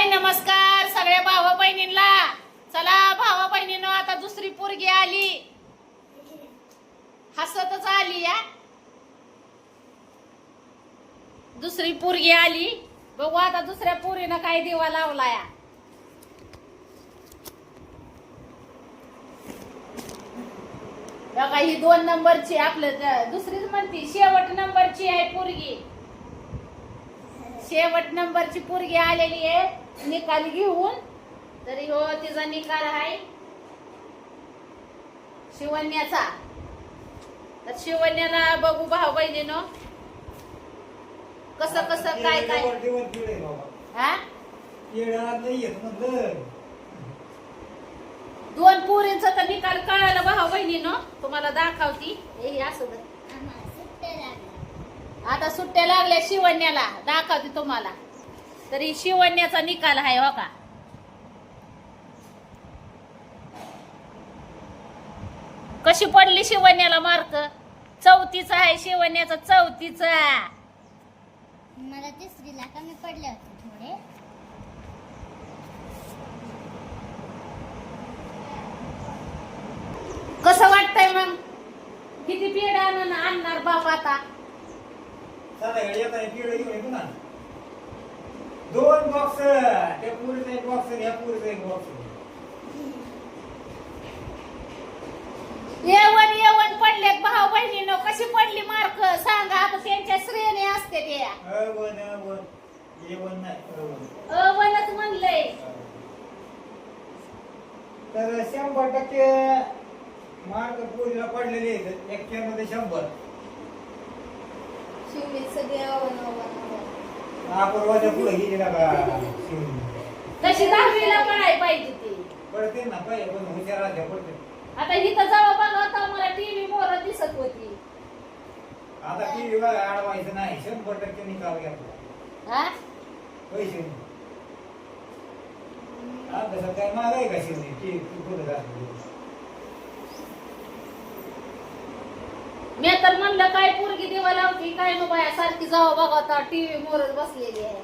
हाय नमस्कार सगळ्या भावा बहिणींना. चला भावा बहिणींनो, आता दुसरी पोरगी आली, हसतच आली या. दुसरी पोरगी आली, बघू आता दुसऱ्या पोरीनं काय दिवा लावला या. बघा ही 2 नंबरची, आपलं दुसरीच म्हणती शेवट नंबरची आहे पोरगी. शेवट नंबरची पोरगी आलेली आहे निकाल घेऊन. तरी हो तिचा निकाल आहे शिवण्याचा. तर शिवण्याला बघू भाऊ बहिणीनो कसं कसं काय काय हा. 2 पोरींचा तर निकाल कळाला भाऊ बहिणीनो, तुम्हाला दाखवती. हे असं आता सुट्ट्या लागल्या शिवण्याला, दाखवते तुम्हाला. तरी शिवण्याचा निकाल आहे हो का. कशी पडली शिवण्याला मार्क? 34चा आहे शिवण्याचा, 34चा. मला तिसरीला कमी पडले होते थोडे. कसं वाटतंय मग? किती पेड आणणार बाप आता? 2 बॉक्स, त्या पुरीचा 1 बॉक्स, या पुरीचा 1 बॉक्स. येवन पडलेत भाऊ बहिणीनो. कशी पडली मार्क सांगा आता. त्यांच्या श्रेणी असते ते. अवनच म्हणलंय. तर 100% मार्क पुरीला पडलेले आहेत. 91 मध्ये 100. परवाच्या पुढे गेली ना का तशी 10वीला पडाय पाहिजे ती. पडते ना पाहिजे, पण हुशार राहते पडते. आता इथं जावा बघा, आता मला टीव्ही मोर दिसत होती. आता टीव्ही बघा, अडवायचं नाही. 100% निकाल घेतला. हा पैसे तसं काय माग आहे का शिवणी ती पुढे जाते. मी तर म्हणलं काय पोरगी देवा लावती काय नो बाया, सारखी जावा बघा आता टीव्ही मोरच बसलेली आहे.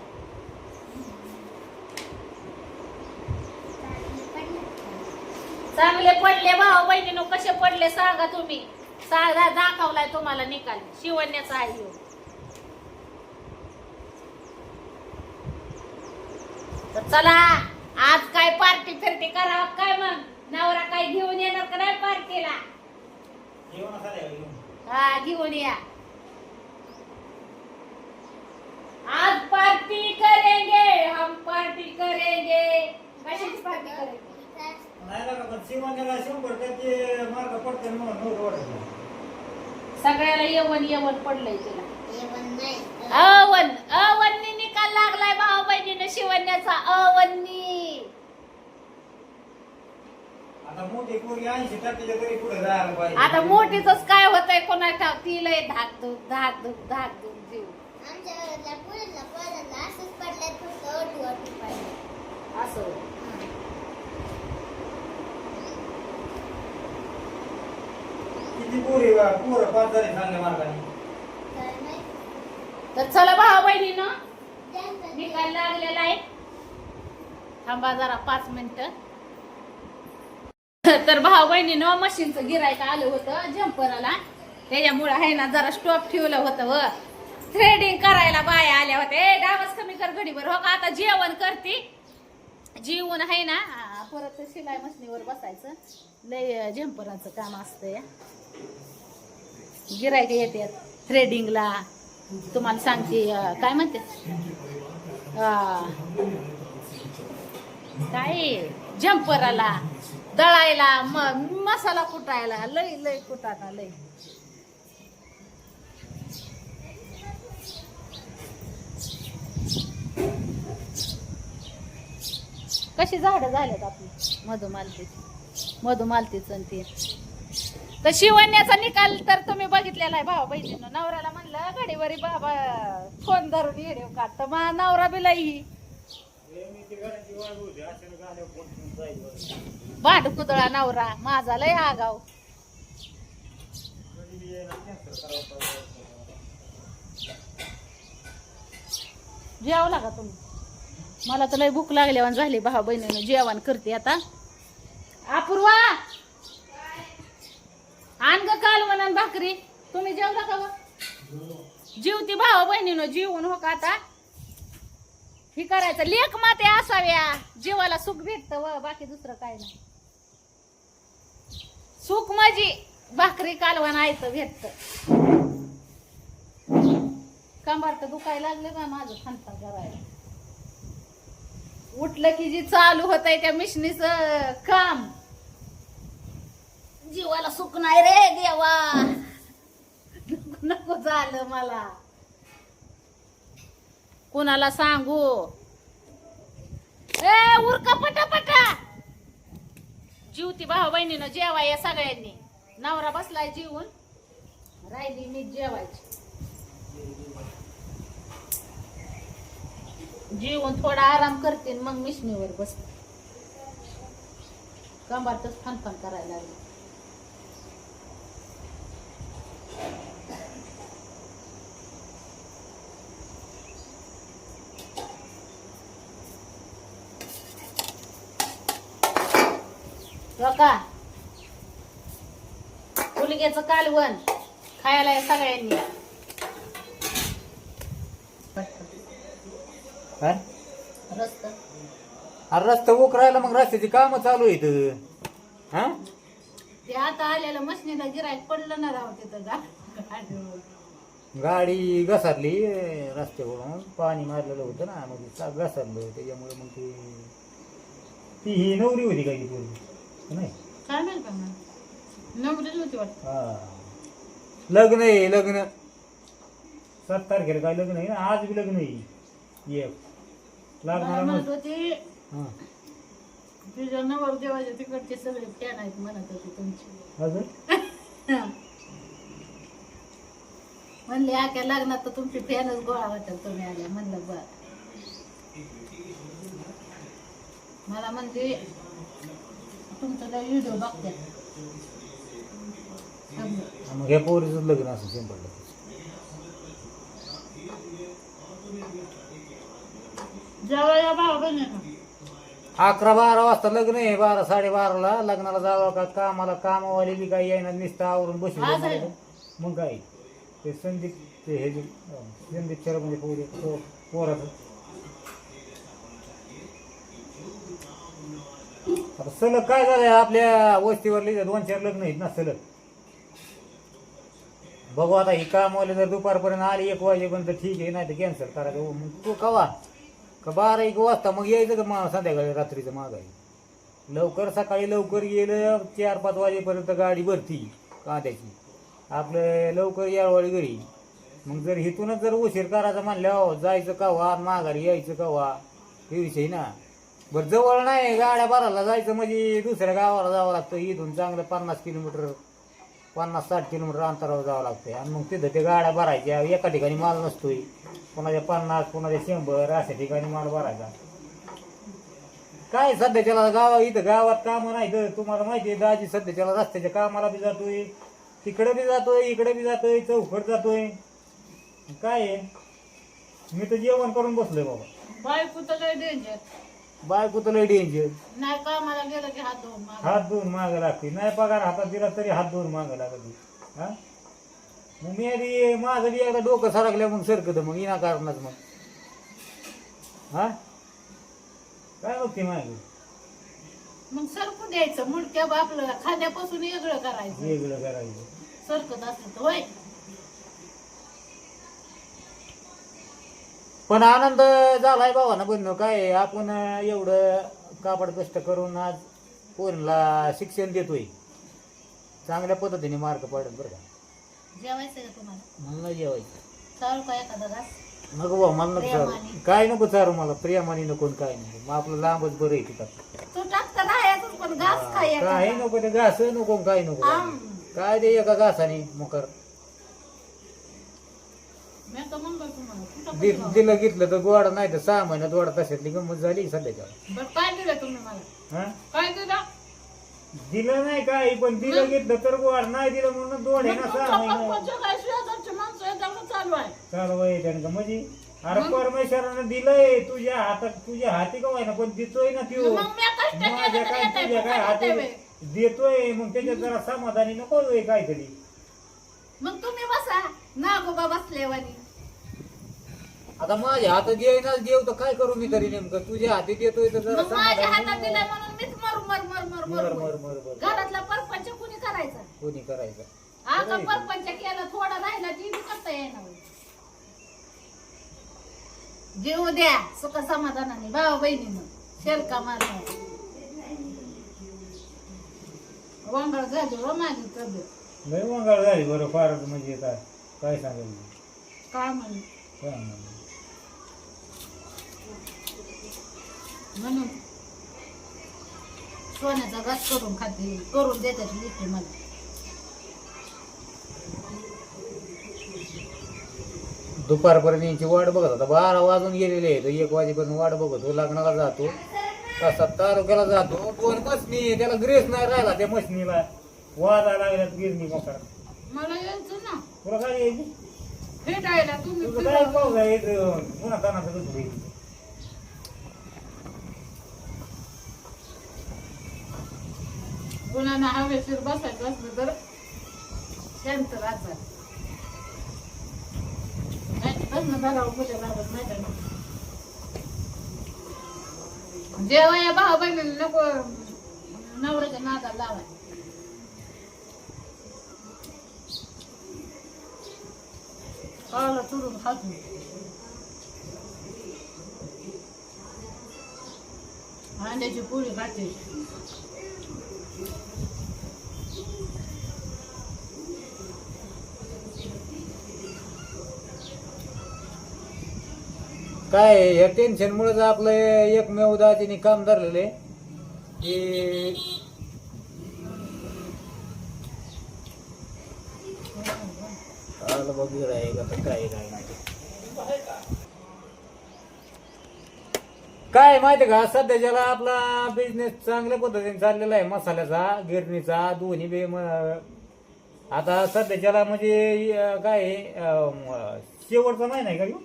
चांगले पडले भाऊ बहिणीनो. कसे पडले सांगा तुम्ही. सांगा, दाखवलाय तुम्हाला निकाल शिवण्याचा आहे ह्यो. तर चला आज काय पार्टी फिरती करा काय मग. नवरा काय घेऊन येणार का नाही पार्टीला? येऊ नका येऊ. हा घेऊन या. आज पार्टी करेंगे हम, पार्टी करेंगे. कशाची पार्टी करेंगे? नाही ना पण शिवण्याला 100% मार्क पडते म्हणून नव्हतं वाटत. सगळ्याला येवन पडलंय तिला. जेवण नाही. अवन्नी निकाल लागलाय भाऊ बहिणीनं शिवण्याचा. अवन्नी आता मोठी पोरगी 80% तरी पुढे जायला पाहिजे. आता मोठीच काय होतंय कोणा ठाव. ती लय धाक धूक जीव. आमच्या घरातल्या पुरीला पोराला असंच पडल्यात, फक्त ओटी पडले. असं किती पोरं पास झाले चांगल्या मार्गाने. काय नाही. तर चला भाऊ बहिणीनं त्यांचं निकाल लागलेला आहे. थांबा जरा 5 मिनिटं. तर भाऊ बहिणीनं मशीनचं गिरायक आलं होतं जम्पराला, त्याच्यामुळे आहे ना जरा स्टॉप ठेवलं होतं व थ्रेडिंग करायला बाया आल्या होत्या. डावच कमी कर घडीभर हो का. आता जेवण करते, जेवण आहे ना परत शिलाई मशीनीवर बसायचं. लय जम्पराचं काम असतं या. गिरायक येतात थ्रेडिंगला. तुम्हाला सांगते काय म्हणते काय जम्पराला दळायला, मसाला कुटायला. लय कुटाना लय. कशी झाडं झाल्यात आपली मधुमालतीच ते. तर शिवण्याचा निकाल तर तुम्ही बघितलेला आहे भाऊ बहिणींनो. नवऱ्याला म्हणलं घडीवरी बाबा फोन धरून येडे काढत. मग नवरा बिलाई भांड कुदळा नवरा माझा लय आगाव. जेवला का तुम्ही? मला तर लय भूक लागल्यावर झाली भाऊ बहिणीनं जेवण करते आता. अपूर्वा आण ग कालवण आणि भाकरी. तुम्ही जेवला का? जीवती भाऊ बहिणीनं जीवन हो का आता ही करायचं. लेख माते असाव्या जीवाला सुख भेटत व बाकी दुसरं काय नाही. सुख माझी भाकरी कालवण आयतं भेटत. कंबर तर दुखायला लागले बा माझं खंता करायला. उठलं की जी चालू होत आहे त्या मिशनीच काम जीवाला सुख नाही रे देवा. नको झालं मला कोणाला सांगू. ए उरका पटापटा. जीवती भाऊ बहिणीनं जेवाय या सगळ्यांनी. नवरा बसलाय जीवन राहिली मी जेवायची. जीवन थोडा आराम करते मग मिशनीवर बसते. कंबारच फनफन करायला लागली. का मुलग्याचं कालवण खायला या सगळ्यांनी. काय रस्त अरे रस्ता उकरायला मग रस्त्याची काम चालू आहेत. हा ते आता आलेलं मशनीला गिरायक पडलं ना राव तिथं गाडी घसरली रस्त्यावरून. पाणी मारलेलं होतं ना मग घसरलं त्याच्यामुळे मग ती ही नवरी होती काही पूर्वी नाही काय नाही का नंबरच होती वाटत. लग्न आहे लग्न 7 तारखेला काय लग्न आहे ना. आज बी लग्न आहे एक लागणार म्हणत होती हा तुझ्या नवर देवाच्या तिकडचे सगळे फॅन आहेत म्हणत होते तुमची. अजून म्हणले आख्या लग्नात तर तुमची फॅनच गोळा होतात तुम्ही आल्या. म्हणलं बर. मला म्हणते तुमचं काय व्हिडिओ बघते. मग ह्या पोरीचं लग्न असं सिंपल. जेव्हा या भाऊ बहिणीनं 11-12 वाजता लग्न आहे. 12-12:30ला लग्नाला जावं का कामाला. कामावाली बी काही येणार नुसतं आवरून आज बसू. आहे. मग काय ते संदीप ते हे जे संदीप चर म्हणजे पोराचं आता सलग काय झालंय आपल्या वस्तीवरली 2-4 लग्न आहेत ना सलग. बघू आता ही कामवाले जर दुपारपर्यंत आली 1 वाजेपर्यंत ठीक आहे नाही तर कॅन्सल करायचं. मग तू कवा का 12-1 वाजता मग यायचं का मग संध्याकाळी रात्रीचं मागाय. लवकर सकाळी लवकर गेलं 4-5 वाजेपर्यंत गाडी भरती कांद्याची. आपलं लवकर यावाळी घरी. मग जर इथूनच जर उशीर करायचा म्हणल्यावर जायचं कवा माघारी यायचं कवा हे विषय ना. बरं जवळ नाही गाड्या भरायला जायचं म्हणजे दुसऱ्या गावाला जावं लागतं. इथून चांगलं 50 किलोमीटर 50-60 किलोमीटर अंतरावर जावं लागतंय. आणि मग तिथं ते गाड्या भरायच्या. एका ठिकाणी माल नसतोय. कोणाच्या 50 कोणाच्या 100 अशा ठिकाणी माल भरायचा. काय सध्याच्याला इथं गावात कामं नाही तर तुम्हाला माहिती आहे. दाजी सध्याच्याला रस्त्याच्या कामाला बी जातोय. तिकडे बी जातोय इकडे बी जातोय चौकट जातोय. काय आहे मी तर जेवण करून बसलोय बाबा. बायको तर लय डेंजर. बायको तर लय डेंजर. नाही कामाला गेलं की हात धुवून मागं. हात धुवून मागं लागते. नाही पगार हातात दिला तरी हात धुवून मागं लागते. हा मग मी आधी माझं बी एकदा डोकं सरकल्या मग सरकत मग इना कारणच मग. हा काय बघते मागे मग सरकून द्यायचं. मुडक्या आपलं खाद्यापासून वेगळं करायचं. वेगळं करायचं. सरकत असलं तर होय. पण आनंद झालाय भावाना बहिण. काय आपण एवढं कापड कष्ट करून आज पोरीला शिक्षण देतोय. चांगल्या पद्धतीने मार्क पडत बरं का. जेवायचं का तुम्हाला? मला नाही जेवायचं. चालू का एखादा घास? नको बा मला नको चारू. काय नको चारू मला. प्रियामानी नको काय नको. मग आपलं लांबच बरं आहे तिथं. तू टाकता राहायचं पण घास खाय काय नको ते घास नको काय नको. काय ते एका घासाने मोकर मी तर म्हणलं तुम्हाला कुठं दिलं घेतलं तर गोडा नाही तर 6 महिन्यात गोडा तशातली गंमत झाली सध्याच्या. बरं काय दिलं तुम्ही मला? हा काय दिलं? दिलं नाही काय पण दिलं घेतलं तर गोड नाही दिलं म्हणून दोड आहे ना 6 महिने तुमच्या काय शेजारची माणसं आहे त्यामुळे चालू आहे. चालू आहे त्यानं का म्हणजे अरे परमेश्वरानं दिलंय तुझ्या हातात, तुझ्या हाती का ना पण देतोय ना त्यो. मग मी कष्ट केलं माझ्या तर काय येतंय, तुझ्या काय फुकट हाती येतंय बे. देतोय, मग त्याच्यात जरा समाधानी नको होय काहीतरी. मग तुम्ही बसा नागोबा बसलेवानी. आता माझ्या हातात येईनाच देव तर काय करू मी तरी नेमकं. तुझ्या हाती देतोय तर जरा मग माझ्या हातात समाधानी दिलं नको. म्हणून मीच मर मर मर मर मर मर मर मर मर घरातला परपंच कुणी करायचा? कोणी करायचं. आता परपंच केला थोडा राहिला ती बी करता येणार. जीव द्या सुख समाधानाने भाऊ बहिणीनं शेलका मारणार. वांगळ झाली हो माझी तब्येत. लय मंगळ झाली बरं फारच म्हणजे काय काय सांगायचं. काय म्हणून काय म्हणू. म्हणून सोन्याचा घास करून खाते, करून देतात लिखी मला. दुपारपर्यंत यांची वाट बघत होता. 12 वाजून गेलेले आहेत. 1 वाजेपर्यंत वाट बघतो. लग्नाला जातो, तसा तालुक्याला जातो. 2 मशनी, त्याला ग्रेस नाही राहिला त्या मशनीला. वाजा लागल्यात गिरणी मोकार. मला यायचं ना तुला काय यायची? भेटायला तुम्ही तुझं काय पाऊस आहे पुन्हा तानाचं दुसरं आहे. गुन्हा हवेशीर बसायचं असलं तर शांत राहतात. जेव्हा या भाऊ बहिणीला नको नवऱ्याच्या नादाला लावाय. काला चुरून खातो. अंड्याची पोळी खाते. काय या टेन्शन मुळे आपलं एकमेव दाजीने काम धरलेले की बघ काय काय माहिती का, सध्याच्याला आपला बिझनेस चांगल्या पद्धतीने चाललेला आहे. मसाल्याचा, गिरणीचा, दोन्ही बे आता सध्याच्याला म्हणजे काय शेवटचा महिना आहे का ह्यो?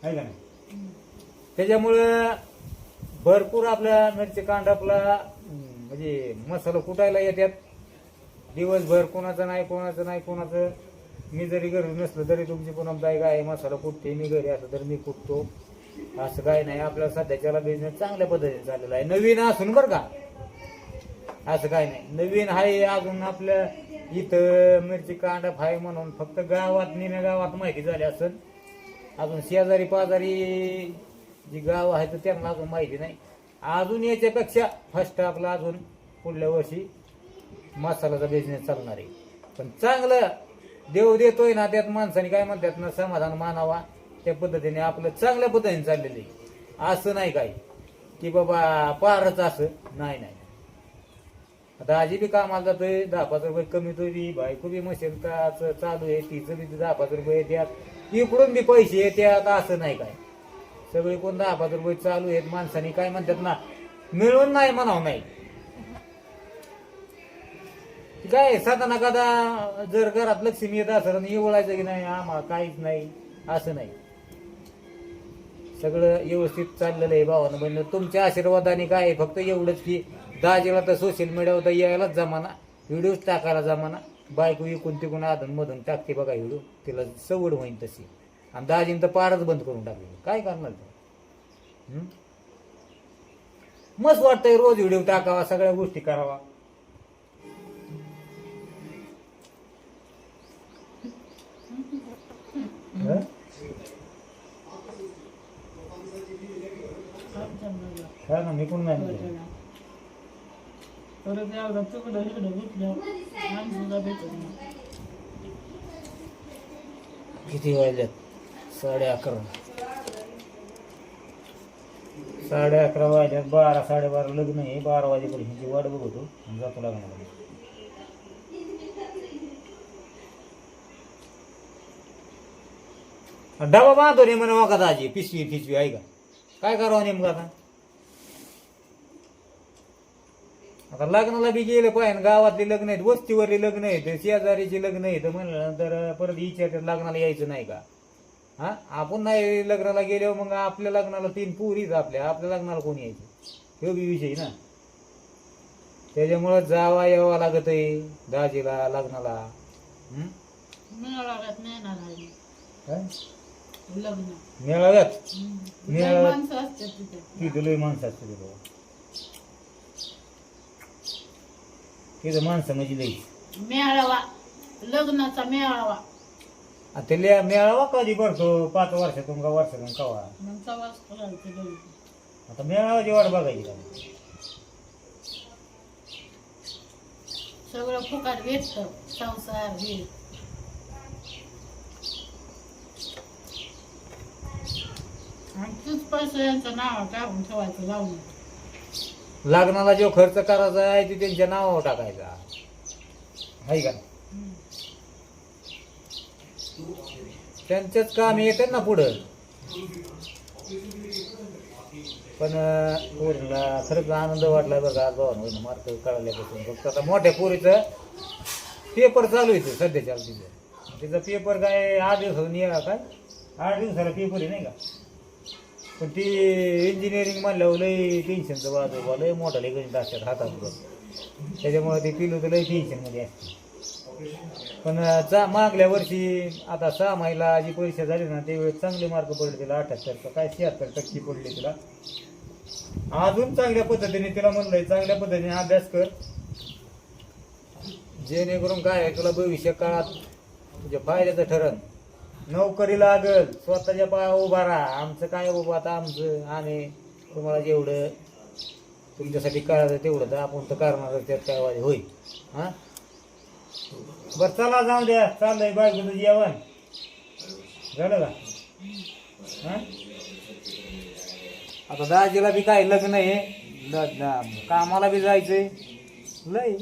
आहे का नाही? त्याच्यामुळं भरपूर आपल्या मिरची कांडापला म्हणजे मसाला कुटायला येतात दिवसभर. कोणाचं नाही. मी जरी घरी नसलं तरी तुमची पुन्हा बाई काय मसाला कुटते, मी घरी असं तर मी कुटतो. असं काय नाही. आपल्या सध्याच्याला बिझनेस चांगल्या पद्धतीने चाललेला आहे. नवीन असून बरं का, असं काय नाही. नवीन आहे अजून आपल्या इथं मिरची कांडप आहे म्हणून फक्त गावात निम्या गावात माहिती झाली असेल. अजून शेजारी पाजारी जी गाव आहे तर त्यांना अजून माहिती नाही. अजून याच्यापेक्षा फर्स्ट आपला अजून पुढल्या वर्षी मसाल्याचा बिझनेस चालणार आहे. पण चांगलं देव देतोय ना, त्यात माणसाने काय म्हणतात ना, समाधान मानावा. त्या पद्धतीने आपलं चांगल्या पद्धतीने चाललेलं आहे. असं नाही काय की बाबा पारच असं नाही. आता आजी बी कामाला जातोय, 10-5 रुपये कमी तरी बायको बी मशीन का चालू आहे, तिचं बी 10-5 रुपये येतात, इकडून बी पैसे येतात. असं नाही काय, सगळे कोण 10-5 रुपये चालू आहेत. माणसाने काय म्हणतात ना, मिळून नाही म्हणावं नाही. काय साधा ना कदा जर घरात लक्ष्मी येत असं निवडायचं की नाही आम्हाला काहीच नाही, असं नाही. सगळं व्यवस्थित चाललेलं आहे भावानं बहिणीनं. तुमच्या आशीर्वादाने काय आहे, फक्त एवढंच की दाजीला तर सोशल मीडियावर यायलाच जमाना, व्हिडिओज टाकायला जमाना. बायको इकून तिकून अधून मधून टाकते बघा व्हिडिओ, तिला सवड होईन तशी. आणि दाजीनं तर पारच बंद करून टाकले. काय करणार ते? मस्त वाटतंय रोज व्हिडिओ टाकावा, सगळ्या गोष्टी करावा. काय ना मी कोण नाही किती वाजल्यात? 11:30. 11:30 वाजल्यात. 12-12:30 लग्न आहे. 12 वाजेपर्यंत वाट बघतो आणि जातो लग्नाला. डबा बांधतो रे म्हणा का दाजी, पिशवी आहे का? काय करावं नेमकं आता? आता लग्नाला बी गेलं पाहिजे. गावातली लग्न आहेत, वस्तीवरली लग्न आहेत, शेजारीची लग्न आहेत. म्हणल्यानंतर परत विचारतात लग्नाला यायचं नाही का? हा आपण नाही लग्नाला गेल्यावर मग आपल्या लग्नाला 3 पुरीच आपल्या लग्नाला कोणी यायचे, तो बी विषय ना. त्याच्यामुळं जावा यावं लागत आहे दाजीला लग्नाला. मेळाव्यात नेणार आहे काय लग्न. मेळाव्यात लय माणसं असतात तिथे. तिथं लय माणसं असते तिथं. तिथं माणसं म्हणजे लई. मेळावा, लग्नाचा मेळावा. आता मेळावा कधी करतो 5 वर्षातून का वर्षातून कवा. मग तेव्हाच करायचं लग्न. आता मेळावाची वाट बघायची का. सगळं फुकाट भेटतं, संसार हे. आणि तूच पैसे यांचं नाव टाकून ठेवायचं लावून. लग्नाला जो खर्च करायचा आहे ते त्यांच्या नावावर टाकायचा आहे का. त्यांचेच काम येतात ना पुढं. पण पोरीला खरंच आनंद वाटला बघा आज भावानं मार्क कळाल्यापासून. फक्त आता मोठ्या पोरीचं पेपर चालू आहे सध्याच्या तिचं. तिचा पेपर काय 8 दिवसाला काय 8 दिवसाला पेपर आहे नाही का. पण ती इंजिनिअरिंग म्हणल्यावर लई टेन्शनचं बाजू लय मोठा लय गणित असतात हातात. त्याच्यामुळे ते पिलू तर लई टेन्शनमध्ये असते. पण मागल्या वर्षी आता 6 महिला जी परीक्षा झाली ना त्यावेळेस चांगले मार्क पडले तिला. 78 काय 76% पडले तिला. अजून चांगल्या पद्धतीने तिला म्हणलंय चांगल्या पद्धतीने अभ्यास कर, जेणेकरून काय तुला भविष्य काळात तुझ्या फायद्याचं ठरण. नोकरी लागल, स्वतःच्या पायावर उभा राहा. आमचं काय बाबा आता आम्ही तुम्हाला जेवढं तुमच्यासाठी करायचं तेवढं तर आपण तर करणार त्यात काय वाजे होईल. हा बरं चला जाऊ द्या. चाललंय बायकोचं जेवण झालं का. हा आता दाजीला बी काय लग्न आहे, कामाला बी जायचंय लय.